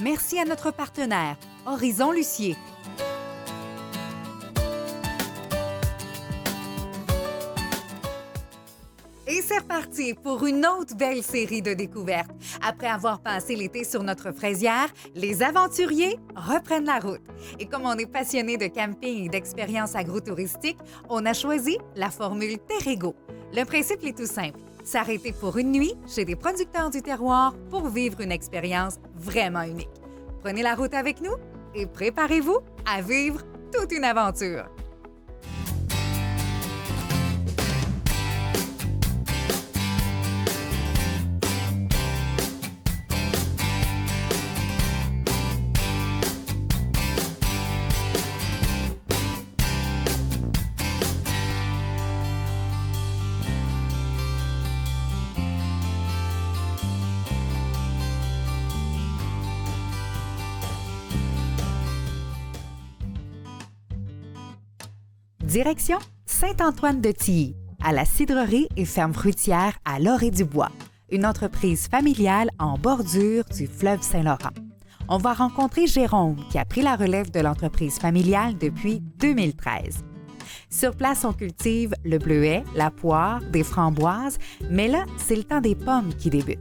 merci à notre partenaire, Horizon Lucier. Et c'est reparti pour une autre belle série de découvertes. Après avoir passé l'été sur notre fraisière, les aventuriers reprennent la route. Et comme on est passionné de camping et d'expériences agrotouristiques, on a choisi la formule Terrego. Le principe est tout simple. S'arrêter pour une nuit chez des producteurs du terroir pour vivre une expérience vraiment unique. Prenez la route avec nous et préparez-vous à vivre toute une aventure. Direction Saint-Antoine-de-Tilly, à la cidrerie et ferme fruitière à Lorée-du-Bois, une entreprise familiale en bordure du fleuve Saint-Laurent. On va rencontrer Jérôme qui a pris la relève de l'entreprise familiale depuis 2013. Sur place, on cultive le bleuet, la poire, des framboises, mais là, c'est le temps des pommes qui débute.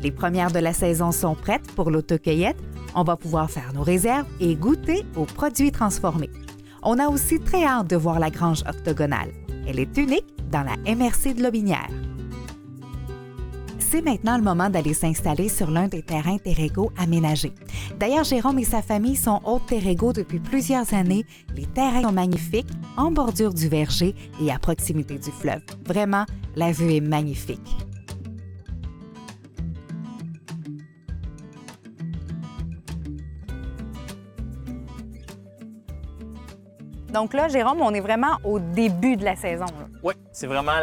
Les premières de la saison sont prêtes pour l'autocueillette. On va pouvoir faire nos réserves et goûter aux produits transformés. On a aussi très hâte de voir la grange octogonale. Elle est unique dans la MRC de Lobinière. C'est maintenant le moment d'aller s'installer sur l'un des terrains Terrego aménagés. D'ailleurs, Jérôme et sa famille sont hôtes Terrego depuis plusieurs années. Les terrains sont magnifiques, en bordure du verger et à proximité du fleuve. Vraiment, la vue est magnifique. Donc là, Jérôme, on est vraiment au début de la saison. Oui, c'est vraiment...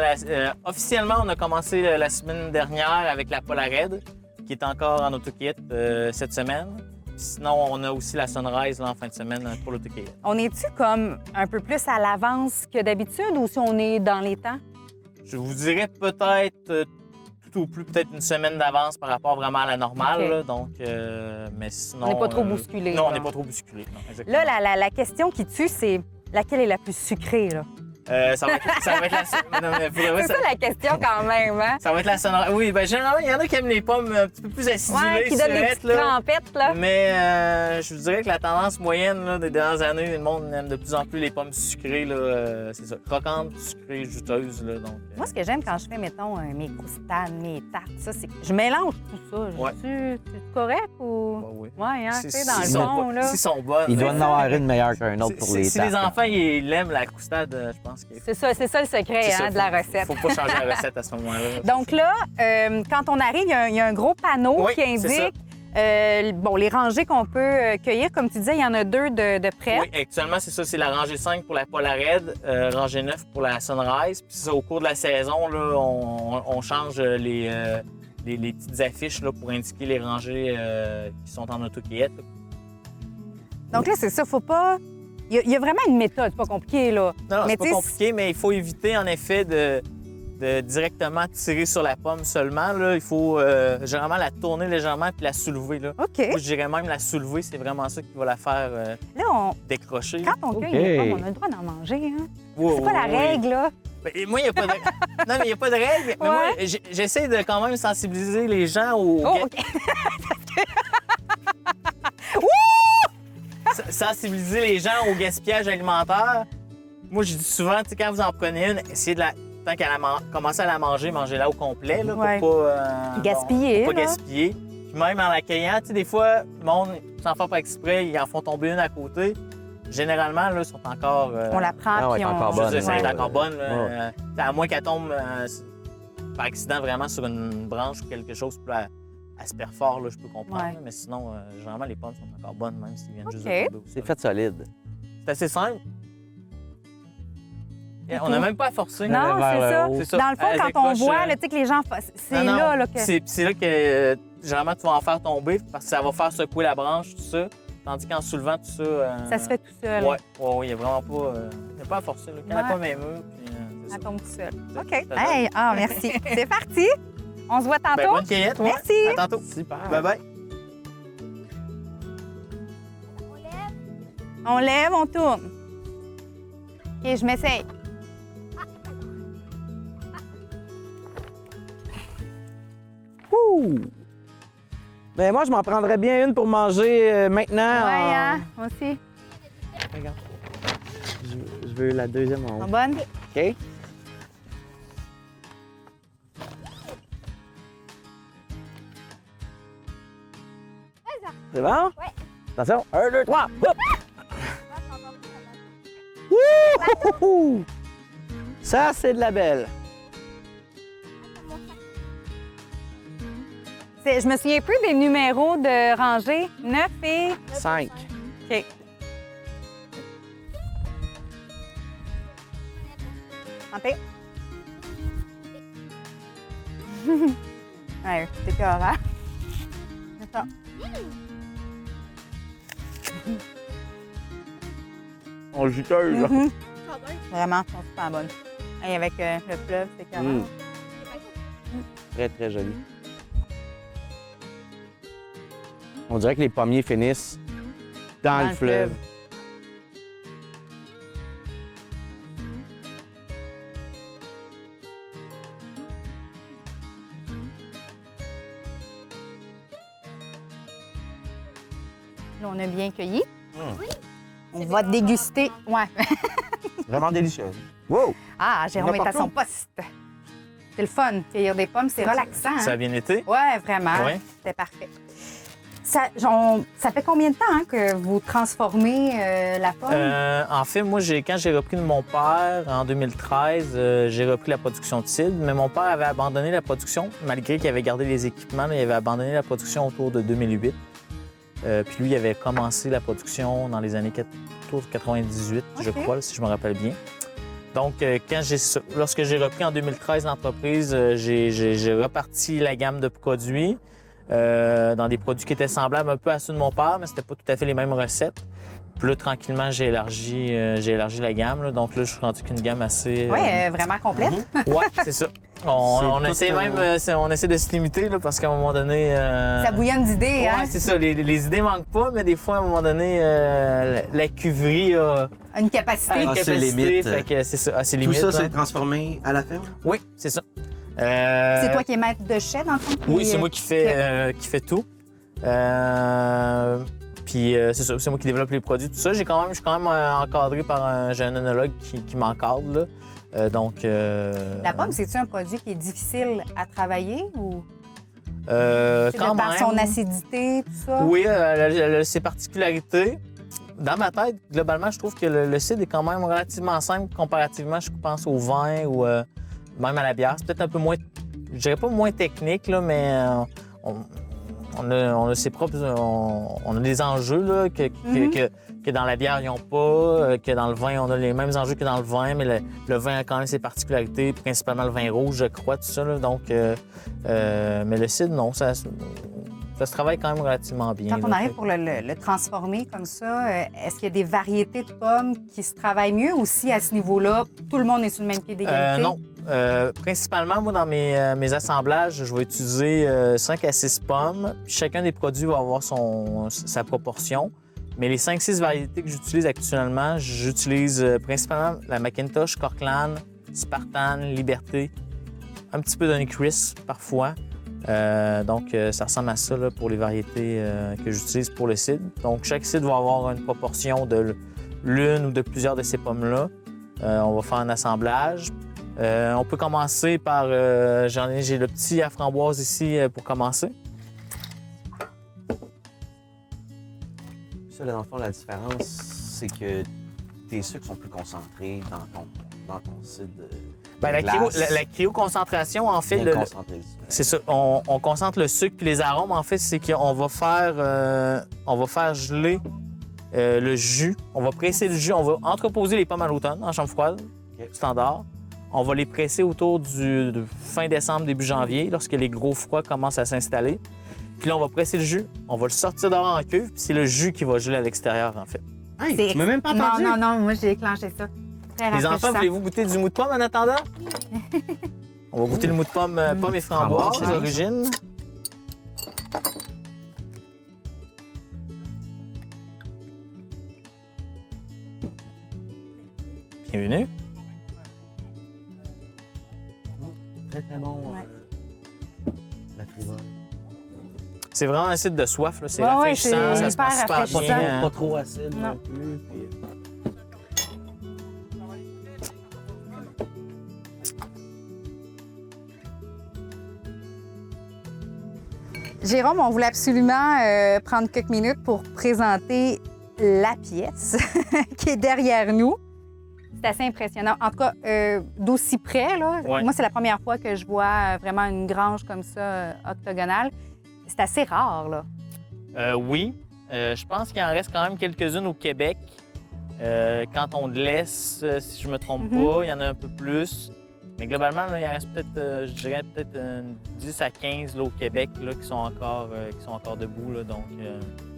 officiellement, on a commencé la semaine dernière avec la Polared, qui est encore en autocueillette cette semaine. Sinon, on a aussi la Sunrise là, en fin de semaine pour l'autocueillette. On est-tu comme un peu plus à l'avance que d'habitude ou si on est dans les temps? Je vous dirais peut-être tout au plus peut-être une semaine d'avance par rapport vraiment à la normale. Okay. Là, donc, mais sinon... On n'est pas trop bousculé. Non, on n'est pas trop bousculé. Non, exactement. Là, la question qui tue, c'est laquelle est la plus sucrée, là? Ça va être la... Non, mais c'est ça la question quand même, hein? Ça va être la Sunrise. Oui, bien généralement, il y en a qui aiment les pommes un petit peu plus acidulées. Ouais, qui donnent des petites trempettes, là. Mais je vous dirais que la tendance moyenne là, des dernières années, le monde aime de plus en plus les pommes sucrées, là, c'est ça, croquantes, sucrées, juteuses, là, donc... Moi, ce que j'aime quand je fais, mettons, mes croustades, mes tartes, ça, c'est que je mélange tout ça. Ouais. C'est correct ou... Bah oui. Ouais, hein, tu sais, dans le fond, là. S'ils sont bonnes... Il doit en avoir une meilleure qu'un autre pour les Si tartes. les enfants, ils aiment la croustade, je pense que... C'est ça le secret de la recette. Faut pas changer la recette à ce moment-là. Donc là, quand on arrive, il y a un gros panneau qui indique les rangées qu'on peut cueillir. Comme tu disais, il y en a 2 de près. Oui, actuellement, c'est ça. C'est la rangée 5 pour la Polared, rangée 9 pour la Sunrise. Puis ça, au cours de la saison, là, on change les petites affiches là, pour indiquer les rangées qui sont en autocueillette. Donc là, c'est ça. Faut pas... Il y a vraiment une méthode, c'est pas compliqué, là. Non, c'est pas compliqué, mais il faut éviter, en effet, de directement tirer sur la pomme seulement. Là. Il faut généralement la tourner légèrement puis la soulever. Là. OK. Moi, je dirais même la soulever, c'est vraiment ça qui va la faire décrocher. Quand on cueille les pommes, on a le droit d'en manger, hein? Oui, c'est pas la règle, là. Et moi, il n'y a pas de... Non, mais il n'y a pas de règle. Mais moi, j'essaie de quand même sensibiliser les gens au... OK. Sensibiliser les gens au gaspillage alimentaire. Moi, je dis souvent, quand vous en prenez une, essayez de la... Tant qu'elle a commencé à la manger, mangez-la au complet, là, pour pas... gaspiller, pour pas gaspiller. Puis même en l'accueillant, des fois, le monde, sans faire pas exprès, ils en font tomber une à côté. Généralement, là, sont encore... on la prend, puis on... encore bonne. Elle est encore bonne. Là, à moins qu'elle tombe par accident vraiment sur une branche ou quelque chose, puis elle se perd fort, là, je peux comprendre. Ouais. Mais sinon, généralement, les pommes sont encore bonnes, même s'ils viennent juste de tomber. C'est fait solide. C'est assez simple. On n'a même pas à forcer. Non, c'est ça. Dans le fond, quand on voit, tu sais, que les gens... C'est là que... C'est là que, généralement, tu vas en faire tomber parce que ça va faire secouer la branche, tout ça. Tandis qu'en soulevant tout ça... Ça se fait tout seul. Oui, il n'y a vraiment pas... Il n'y a pas à forcer. Là. Quand il n'y a pas mes murs, puis... ça tombe tout seul. OK. Hey, merci. C'est parti. On se voit tantôt. Bonne cueillette. Merci. À tantôt. Super. Bye-bye. On lève, on tourne. OK, je m'essaye. Ouh! Ben moi, je m'en prendrais bien une pour manger maintenant. Ouais, hein? Moi aussi. Regarde. Je veux la deuxième en haut. En bonne? OK? C'est bon? Oui. Attention. 1, 2, 3. Hop! Wouhou! Ça, c'est de la belle. Je me souviens plus des numéros de rangée. 9 et... 5. OK. Santé. Ouais, c'est écœurant. C'est ça. On juteuse, là. Mhm. Vraiment, elles sont super bonnes. Et avec le fleuve, c'est écœurant. Mm. Très, très joli. On dirait que les pommiers finissent dans le fleuve. Là, on a bien cueilli. On va déguster. Ouais. Vraiment délicieuse. Wow! Ah, Jérôme est à partout. son poste. C'est le fun. Cueillir des pommes, c'est relaxant. Ça a Hein? bien été? Ouais, vraiment. Ouais. C'était parfait. Ça fait combien de temps hein, que vous transformez la pomme? En fait, moi, quand j'ai repris de mon père en 2013, j'ai repris la production de cidre, mais mon père avait abandonné la production, malgré qu'il avait gardé les équipements, là, il avait abandonné la production autour de 2008. Puis lui, il avait commencé la production dans les années autour de 98, je OK. crois, si je me rappelle bien. Donc, lorsque j'ai repris en 2013 l'entreprise, j'ai reparti la gamme de produits dans des produits qui étaient semblables un peu à ceux de mon père, mais c'était pas tout à fait les mêmes recettes. Puis là, tranquillement, j'ai élargi la gamme. Là. Donc là, je suis rendu qu'une gamme assez... Oui, vraiment complète. Ouais, c'est ça. On C'est essaie tout, même, on essaie de se limiter là, parce qu'à un moment donné... Ça bouillonne d'idées, Ouais, hein? c'est ça. Les idées manquent pas, mais des fois, à un moment donné, la cuverie a Une capacité. une Ah, c'est capacité. limite. Fait que c'est ça, à ses Tout limites. ça, hein. c'est transformé à la ferme? Oui, c'est ça. C'est toi qui es maître de chai, dans le fond? Oui, Puis, c'est moi qui fait tout. Puis c'est ça, c'est moi qui développe les produits, tout ça. Je suis quand même encadré par j'ai un œnologue qui m'encadre. Là. La pomme, c'est-tu un produit qui est difficile à travailler ou c'est quand de par même. son acidité, tout ça? Oui, elle a ses particularités. Dans ma tête, globalement, je trouve que le cidre est quand même relativement simple comparativement, je pense, au vin ou même à la bière. C'est peut-être un peu moins, je dirais pas moins technique, là, mais on a ses propres, on a des enjeux là, que dans la bière, ils n'ont pas, que dans le vin, on a les mêmes enjeux que dans le vin, mais le vin a quand même ses particularités, principalement le vin rouge, je crois, tout ça. Là. Donc, mais le cidre, non, ça se travaille quand même relativement bien. Quand on là. arrive pour le transformer comme ça, est-ce qu'il y a des variétés de pommes qui se travaillent mieux ou si à ce niveau-là, tout le monde est sur le même pied d'égalité? Non. Principalement, moi, dans mes assemblages, je vais utiliser 5 à 6 pommes. Puis chacun des produits va avoir sa proportion. Mais les 5-6 variétés que j'utilise actuellement, j'utilise principalement la McIntosh, Corkland, Spartan, Liberté, un petit peu d'Honeycrisp parfois. Donc, ça ressemble à ça là, pour les variétés que j'utilise pour le cidre. Donc, chaque cidre va avoir une proportion de l'une ou de plusieurs de ces pommes-là. On va faire un assemblage. On peut commencer par... j'ai le petit à framboise ici pour commencer. Ça, là, dans le fond, la différence, c'est que tes sucres sont plus concentrés dans ton cidre. Ben, la cryoconcentration, en fait, c'est ça. On concentre le sucre puis les arômes. En fait, c'est qu'on va faire geler le jus. On va presser le jus. On va entreposer les pommes à l'automne en chambre froide, standard. On va les presser autour de fin décembre, début janvier, lorsque les gros froids commencent à s'installer. Puis là, on va presser le jus. On va le sortir dehors en cuve, puis c'est le jus qui va geler à l'extérieur, en fait. Hey, tu m'as même pas Non, entendu? non, moi j'ai déclenché ça. Très Les enfants, rafraîchissant. voulez-vous goûter du mou de pomme en attendant? On va goûter le mou de pomme, pomme et framboise, Framboise, d'origine. Bienvenue. Très, très bon. La frivole. C'est vraiment un site de soif, là. C'est Ouais, rafraîchissant, c'est ça se passe hyper super rafraîchissant. bien. Pas trop acide Non. non plus. Puis, Jérôme, on voulait absolument prendre quelques minutes pour présenter la pièce qui est derrière nous. C'est assez impressionnant. En tout cas, d'aussi près, là. Ouais. Moi, c'est la première fois que je vois vraiment une grange comme ça, octogonale. C'est assez rare, là. Oui. Je pense qu'il en reste quand même quelques-unes au Québec. Quand on le laisse, si je me trompe pas, il y en a un peu plus. Mais globalement, là, il en reste peut-être, je dirais peut-être 10 à 15 là, au Québec là, qui sont encore debout. Là, donc,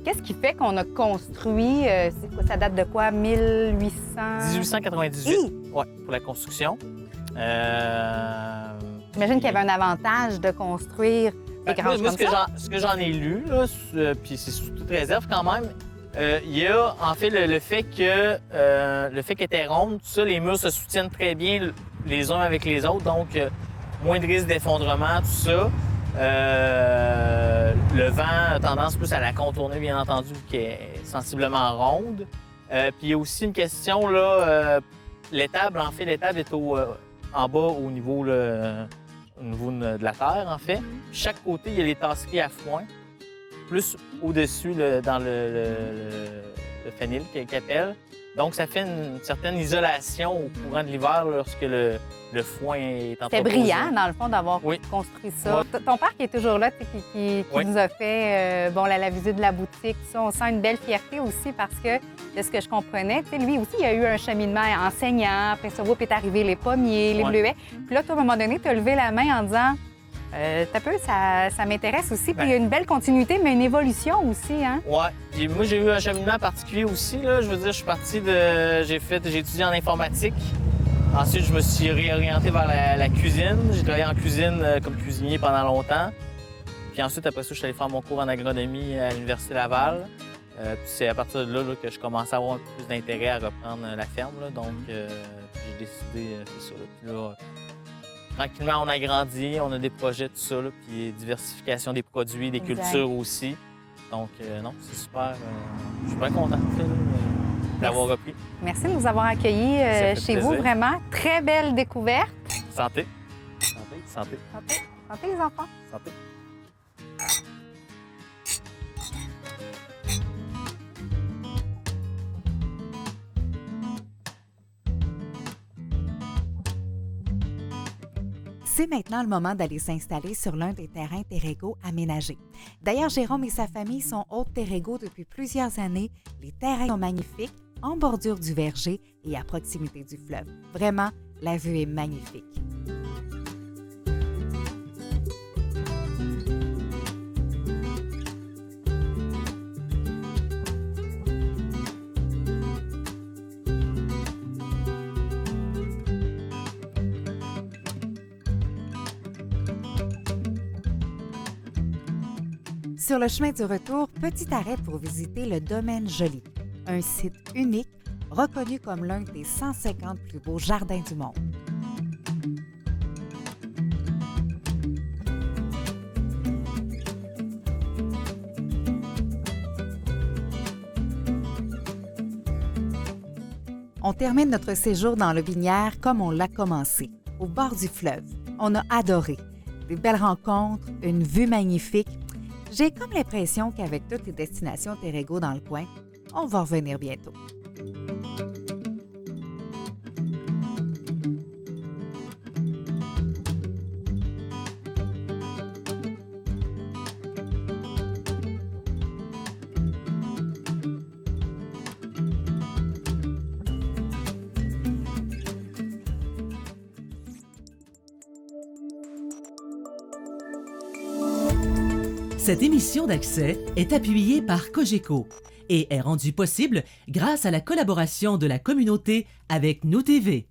Qu'est-ce qui fait qu'on a construit, c'est quoi, ça date de quoi, 1800? 1898, Hi! ouais, pour la construction. J'imagine qu'il y avait un avantage de construire des granges moi, comme ça. ce que j'en ai lu, là, puis c'est sous toute réserve quand même, il y a en fait le fait que le fait qu'elle était ronde, tout ça, les murs se soutiennent très bien les uns avec les autres, donc moins de risque d'effondrement, tout ça. Le vent a tendance plus à la contourner, bien entendu, vu qu'elle est sensiblement ronde. Puis il y a aussi une question, là, l'étable est en bas au niveau de la terre, en fait. Puis chaque côté, il y a les tasseries à foin, plus au-dessus, dans le fenil qu'elle appelle. Donc, ça fait une certaine isolation au courant de l'hiver lorsque le foin est entreposé. C'est brillant, dans le fond, d'avoir Oui. construit ça. Ouais. Ton père qui est toujours là, tu sais, qui Oui. nous a fait la visite de la boutique, ça, on sent une belle fierté aussi parce que, de ce que je comprenais, tu sais, lui aussi, il a eu un cheminement enseignant. Après ça, est arrivé les pommiers, les Ouais. bleuets. Puis là, toi, à un moment donné, tu as levé la main en disant t'as peu, ça m'intéresse aussi. Puis il y a une belle continuité, mais une évolution aussi, hein? Ouais. Puis moi, j'ai eu un cheminement particulier aussi. Là. Je veux dire, je suis parti de. J'ai étudié en informatique. Ensuite, je me suis réorienté vers la cuisine. J'ai travaillé en cuisine comme cuisinier pendant longtemps. Puis ensuite, après ça, je suis allé faire mon cours en agronomie à l'Université Laval. Puis c'est à partir de là, que je commençais à avoir un peu plus d'intérêt à reprendre la ferme. Là. Donc, j'ai décidé, c'est ça. Là. Puis là, tranquillement, on a grandi, on a des projets, tout ça, là, puis diversification des produits, des Exact. cultures aussi. Donc, non, c'est super. Je suis bien content d'avoir repris. Merci de nous avoir accueillis Ça fait chez vous, plaisir. vraiment. Très belle découverte. Santé. santé. Santé. Santé, santé les enfants. Santé. C'est maintenant le moment d'aller s'installer sur l'un des terrains Terrego aménagés. D'ailleurs, Jérôme et sa famille sont hôtes Terrego depuis plusieurs années. Les terrains sont magnifiques, en bordure du verger et à proximité du fleuve. Vraiment, la vue est magnifique. Sur le chemin du retour, petit arrêt pour visiter le domaine Joli, un site unique reconnu comme l'un des 150 plus beaux jardins du monde. On termine notre séjour dans le Binière comme on l'a commencé, au bord du fleuve. On a adoré. Des belles rencontres, une vue magnifique. J'ai comme l'impression qu'avec toutes les destinations Terrego dans le coin, on va revenir bientôt. Cette émission d'Accès est appuyée par Cogeco et est rendue possible grâce à la collaboration de la communauté avec Nous TV.